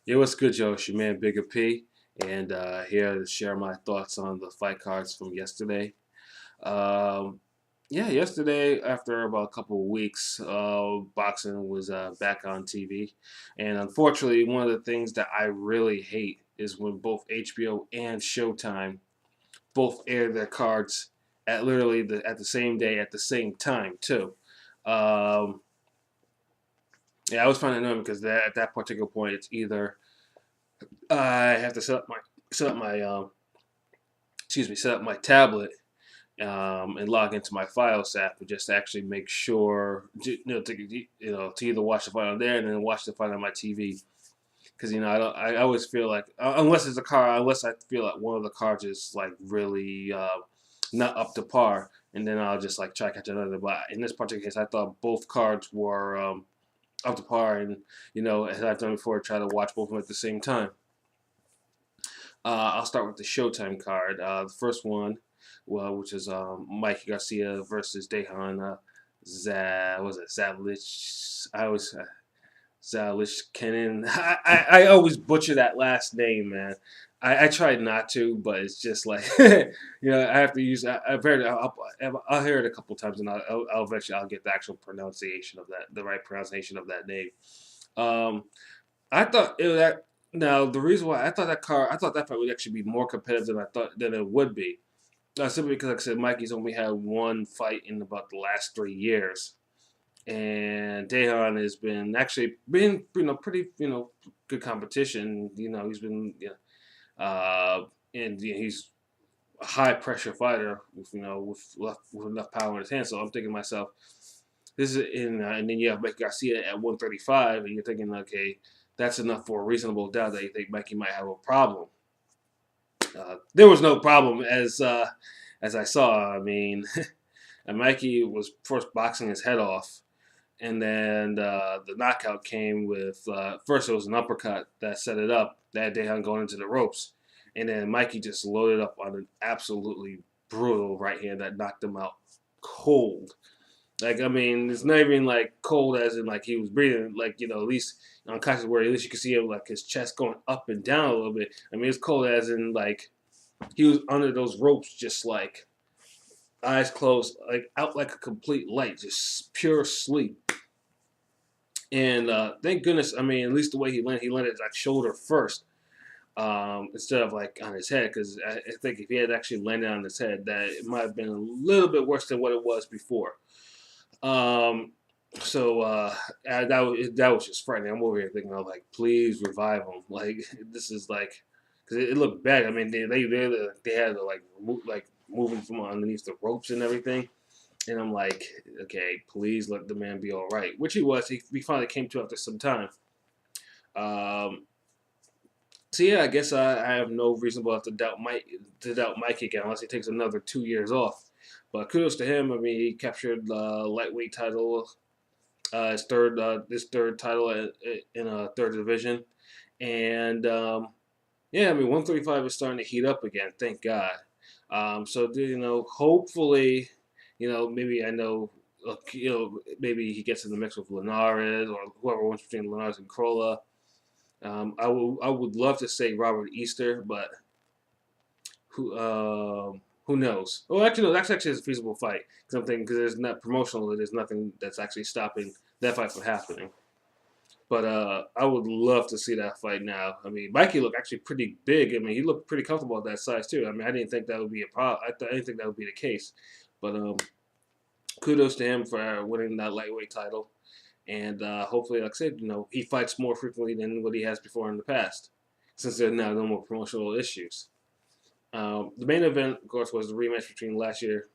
Yeah, what's good, Joe? It's your man Bigga P, and here to share my thoughts on the fight cards from yesterday. Um, yeah, yesterday after about a couple of weeks, boxing was back on TV, and unfortunately, one of the things that I really hate is when both HBO and Showtime both air their cards at literally at the same day at the same time too. Um, yeah, I was finding it annoying because at that particular point, it's either I have to set up my set up my tablet and log into my Files app and just actually make sure to either watch the fight on there and then watch the fight on my TV. Because I always feel like unless I feel like one of the cards is like really not up to par, and then I'll just like try to catch another. But in this particular case, I thought both cards were up to par, and as I've done before, try to watch both of them at the same time. I'll start with the Showtime card. The first one, well, which is Mike Garcia versus Dejan was it Zalich? I always Zalich Kenin. I always butcher that last name, man. I tried not to, but it's just like I have to use. I've heard it. I'll hear it a couple times, and I'll eventually I'll get the actual pronunciation of that, the right pronunciation of that name. Um, I thought it was that. Now the reason why I thought that fight would actually be more competitive than I thought than it would be. Simply because, like I said, Mikey's only had one fight in about the last 3 years, and Dejan has been actually been pretty good competition. He's been and he's a high pressure fighter with enough power in his hands. So I'm thinking to myself, this is and then you have Mike Garcia at 135, and you're thinking, okay, that's enough for a reasonable doubt that you think Mikey might have a problem. There was no problem as I saw. I mean, and Mikey was first boxing his head off, and then the knockout came with first it was an uppercut that set it up that day on going into the ropes, and then Mikey just loaded up on an absolutely brutal right hand that knocked him out cold. Like, I mean, it's not even like cold as in like he was breathing. Like, at least unconscious where at least you could see him like his chest going up and down a little bit. I mean, it's cold as in like he was under those ropes, just like eyes closed, like out like a complete light, just pure sleep. And thank goodness, I mean, at least the way he landed like shoulder first instead of like on his head. Because I think if he had actually landed on his head, that it might have been a little bit worse than what it was before. Um, that was just frightening. I'm over here thinking, I was like, please revive him. Like this is like, because it looked bad. I mean, they had to like moving from underneath the ropes and everything. And I'm like, okay, please let the man be all right, which he was. He finally came to after some time. Um, so yeah, I guess I have no reasonable to doubt Mike again unless he takes another 2 years off. But kudos to him. I mean, he captured the lightweight title, his third title in a third division, and yeah, I mean, 135 is starting to heat up again. Thank God. So hopefully, maybe I know, maybe he gets in the mix with Linares or whoever wants between Linares and Crolla. I would love to say Robert Easter, but who knows? Well, actually, no, that's actually a feasible fight. Because I'm thinking, because there's not promotional, there's nothing that's actually stopping that fight from happening. But I would love to see that fight now. I mean, Mikey looked actually pretty big. I mean, he looked pretty comfortable at that size too. I mean, I didn't think that would be a problem. I didn't think that would be the case. But kudos to him for winning that lightweight title. And hopefully, like I said, he fights more frequently than what he has before in the past, since there are now no more promotional issues. The main event, of course, was the rematch between last year,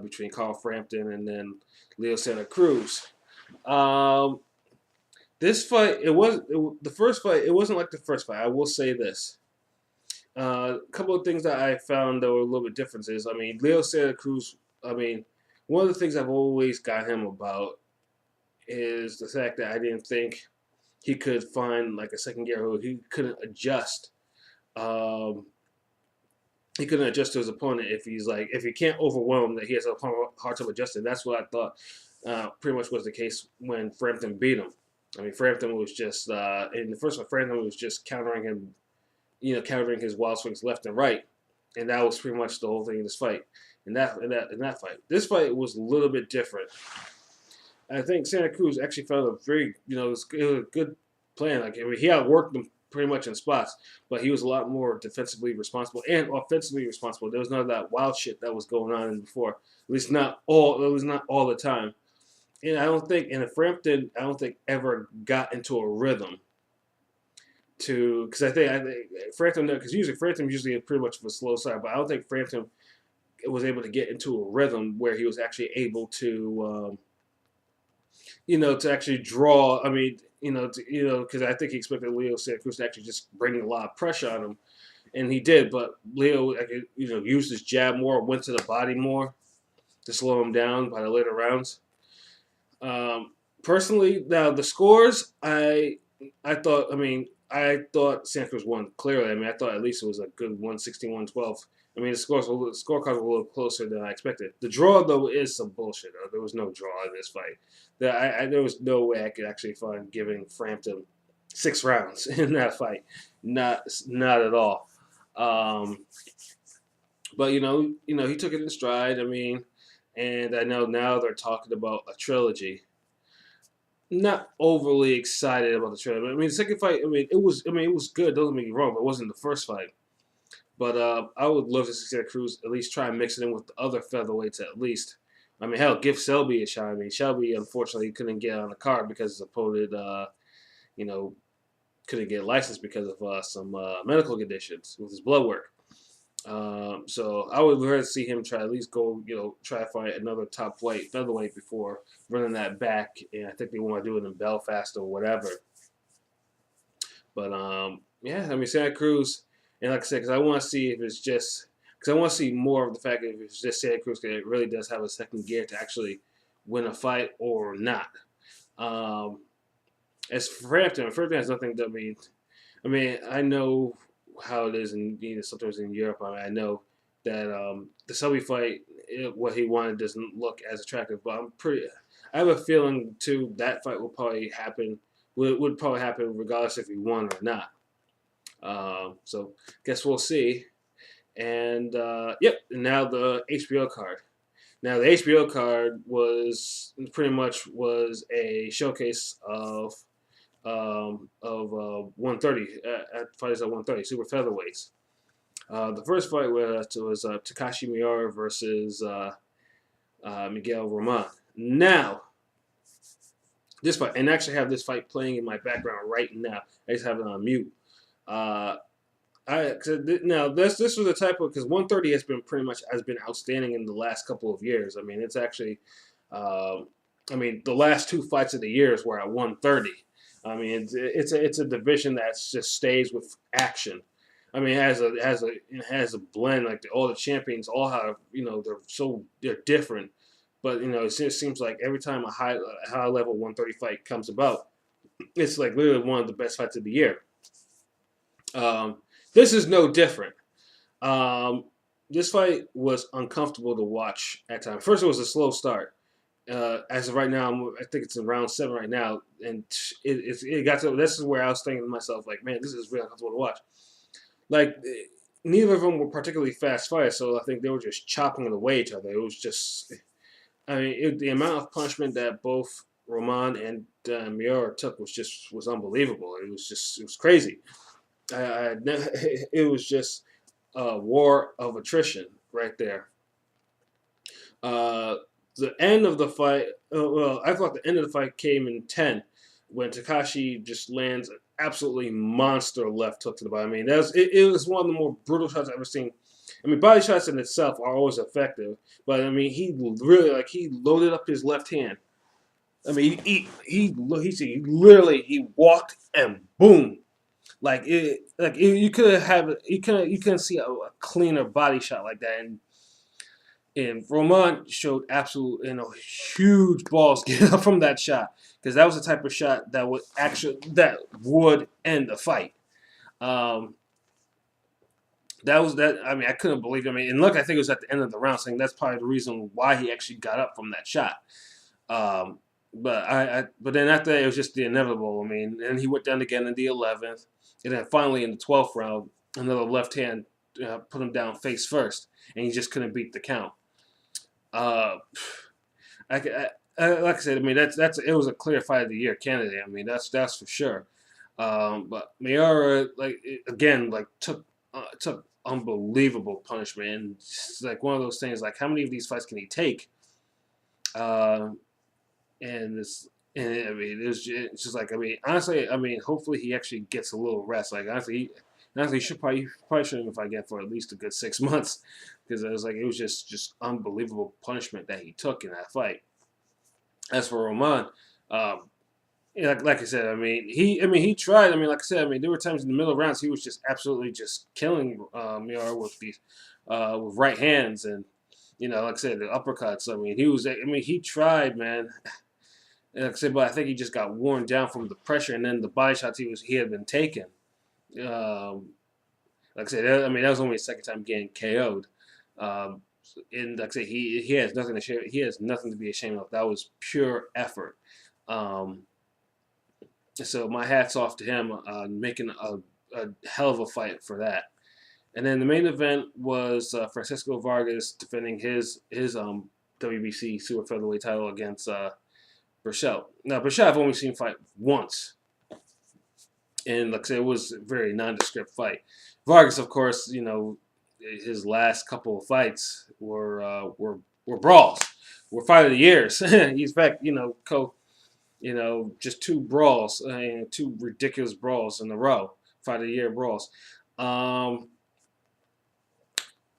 between Carl Frampton and then Leo Santa Cruz. Um, this fight, the first fight. It wasn't like the first fight. I will say this. A couple of things that I found that were a little bit different is, I mean, Leo Santa Cruz. I mean, one of the things I've always got him about is the fact that I didn't think he could find like a second gear who he couldn't adjust. Um, he couldn't adjust to his opponent if he can't overwhelm that he has a hard time adjusting. That's what I thought pretty much was the case when Frampton beat him. I mean, Frampton was just in the first one. Frampton was just countering him, countering his wild swings left and right, and that was pretty much the whole thing in this fight. In that fight, this fight was a little bit different. I think Santa Cruz actually found a very, it was a good plan. Like, I mean, he outworked them pretty much in spots, but he was a lot more defensively responsible and offensively responsible. There was none of that wild shit that was going on before. At least not all. It was not all the time. And I don't think, and Frampton, I don't think ever got into a rhythm because I think Frampton, because usually Frampton usually is pretty much of a slow side, but I don't think Frampton was able to get into a rhythm where he was actually able to. To actually draw. I mean, because I think he expected Leo Santa Cruz to actually just bring a lot of pressure on him, and he did. But Leo, used his jab more, went to the body more to slow him down by the later rounds. Personally, now the scores, I thought Santa Cruz won clearly. I mean, I thought at least it was a good 116-112. I mean, the scorecards were a little closer than I expected. The draw, though, is some bullshit. There was no draw in this fight. There was no way I could actually find giving Frampton 6 rounds in that fight. Not at all. But he took it in stride. I mean, and I know now they're talking about a trilogy. Not overly excited about the trilogy. I mean, the second fight. It was good. Don't get me wrong, but it wasn't the first fight. But I would love to see Santa Cruz at least try and mix it in with the other featherweights at least. I mean, hell, give Shelby a shot. I mean, Shelby unfortunately couldn't get on the card because his opponent, couldn't get licensed because of some medical conditions with his blood work. So I would rather see him try at least go, try to find another top featherweight before running that back. And I think they want to do it in Belfast or whatever. But yeah, I mean, Santa Cruz. And like I said, because I want to see if it's just because I want to see more of the fact that if it's just Santa Cruz, that it really does have a second gear to actually win a fight or not. As for Frampton has nothing to mean. I know how it is in sometimes in Europe. I know that the Selby fight, what he wanted doesn't look as attractive, but I have a feeling too that fight will probably happen. Would probably happen regardless if he won or not. So guess we'll see. And yep, now the HBO card. Now the HBO card was pretty much a showcase of 130 at fighters at 130 super featherweights. The first fight was Takashi Miura versus Miguel Roman. Now this fight, and I actually have this fight playing in my background right now. I just have it on mute. Now this was the type of because 130 has been outstanding in the last couple of years. I mean, it's actually, the last 2 fights of the years were at 130. I mean, it's a division that just stays with action. I mean, it has a blend like all the champions all have they're different, but it just seems like every time a high level 130 fight comes about, it's like literally one of the best fights of the year. This is no different. This fight was uncomfortable to watch at times. First, it was a slow start. As of right now, I think it's in round 7 right now, and it got to. This is where I was thinking to myself, like, man, this is really uncomfortable to watch. Like, neither of them were particularly fast fighters, so I think they were just chopping away each other. It was just, the amount of punishment that both Roman and Miura took was unbelievable. It was crazy. It was just a war of attrition right there. The end of the fight, I thought the end of the fight came in 10 when Takashi just lands an absolutely monster left hook to the body. I mean, it was one of the more brutal shots I've ever seen. I mean, body shots in itself are always effective, but I mean, he really he loaded up his left hand. I mean, he walked and boom. You couldn't see a cleaner body shot like that, and Roman showed absolute huge balls getting up from that shot because that was the type of shot that would end the fight. I mean, I couldn't believe it. I mean, and look, I think it was at the end of the round, saying that's probably the reason why he actually got up from that shot. but then after that, it was just the inevitable. I mean, and he went down again in the 11th, and then finally in the 12th round, another left hand put him down face first, and he just couldn't beat the count. Uh, like I said, I mean that's it was a clear fight of the year candidate. I mean that's for sure. But Miura again took unbelievable punishment, and it's like one of those things. Like how many of these fights can he take? Uh, and I mean it's just like I mean honestly I mean hopefully he actually gets a little rest. Like honestly he probably shouldn't fight again for at least a good 6 months because it was just unbelievable punishment that he took in that fight. As for Roman, um, yeah, like I said, I mean he tried. I mean, like I said, I mean there were times in the middle of rounds he was just absolutely just killing Miura with these with right hands and like I said the uppercuts. I mean he tried, man. And like I said, but I think he just got worn down from the pressure and then the body shots he had been taking. Um, like I said, I mean that was only his second time getting KO'd. Um, and like I said, he has nothing to share. He has nothing to be ashamed of. That was pure effort. Um, so my hats off to him making a hell of a fight for that. And then the main event was Francisco Vargas defending his WBC super featherweight title against Berchelt. Now Berchelt I've only seen fight once, and like I said, it was a very nondescript fight. Vargas, of course, his last couple of fights were brawls, were fight of the years. He's in fact, just two brawls, two ridiculous brawls in a row, fight of the year brawls. Um,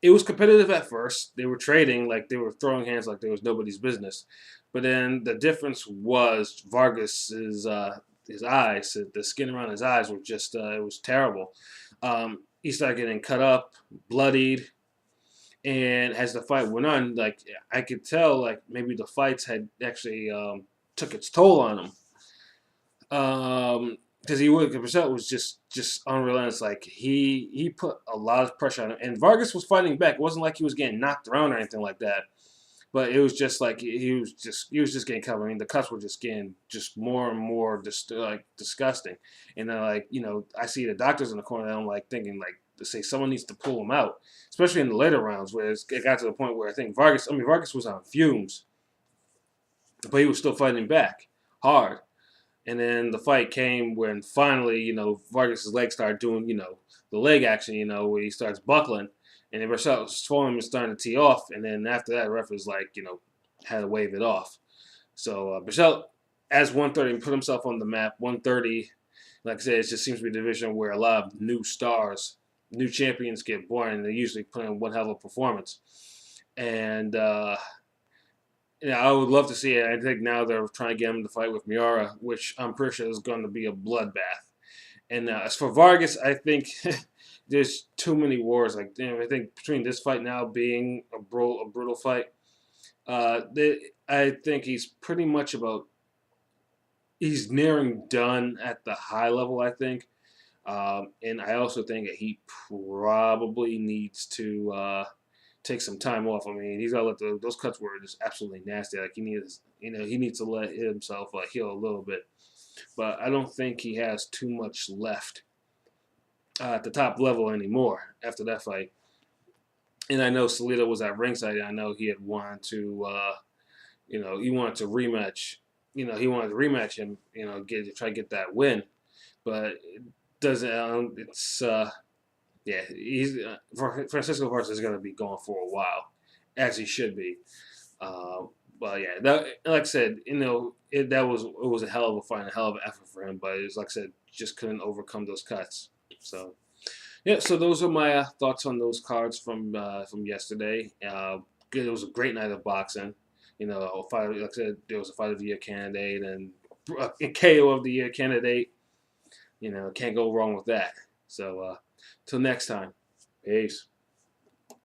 it was competitive at first. They were trading like they were throwing hands like there was nobody's business, but then the difference was Vargas's his eyes, the skin around his eyes were just it was terrible. He started getting cut up, bloodied, and as the fight went on, like I could tell, like maybe the fights had actually took its toll on him. Because Berchelt was just unrelenting. Like he put a lot of pressure on him, and Vargas was fighting back. It wasn't like he was getting knocked around or anything like that. But it was just like he was just getting covered. I mean, the cuts were just getting just more and more just like disgusting. And then I see the doctors in the corner, and I'm like thinking like to say someone needs to pull him out, especially in the later rounds where it got to the point where I think Vargas was on fumes, but he was still fighting back hard. And then the fight came when finally, Vargas' legs started doing, the leg action, where he starts buckling. And then Berchelt's swollen and starting to tee off. And then after that, the ref was like, had to wave it off. So Berchelt, as 130, put himself on the map. 130, like I said, it just seems to be a division where a lot of new stars, new champions get born. And they usually put in one hell of a performance. And, I would love to see it. I think now they're trying to get him to fight with Miura, which I'm pretty sure is going to be a bloodbath. And as for Vargas, I think there's too many wars. Like I think between this fight now being a brutal fight, I think he's pretty much he's nearing done at the high level. I think, and I also think that he probably needs to take some time off. I mean, he's got to let those cuts were just absolutely nasty. Like he needs to let himself heal a little bit. But I don't think he has too much left at the top level anymore after that fight. And I know Salido was at ringside. And I know he had wanted to, he wanted to rematch. He wanted to rematch him. Try to get that win, but it doesn't. Yeah, Francisco Vargas is going to be going for a while, as he should be. But yeah, like I said, it was a hell of a fight, a hell of an effort for him. But it was like I said, just couldn't overcome those cuts. So yeah, so those are my thoughts on those cards from yesterday. It was a great night of boxing. A fight, like I said, there was a fight of the year candidate and a KO of the year candidate. Can't go wrong with that. So till next time, peace.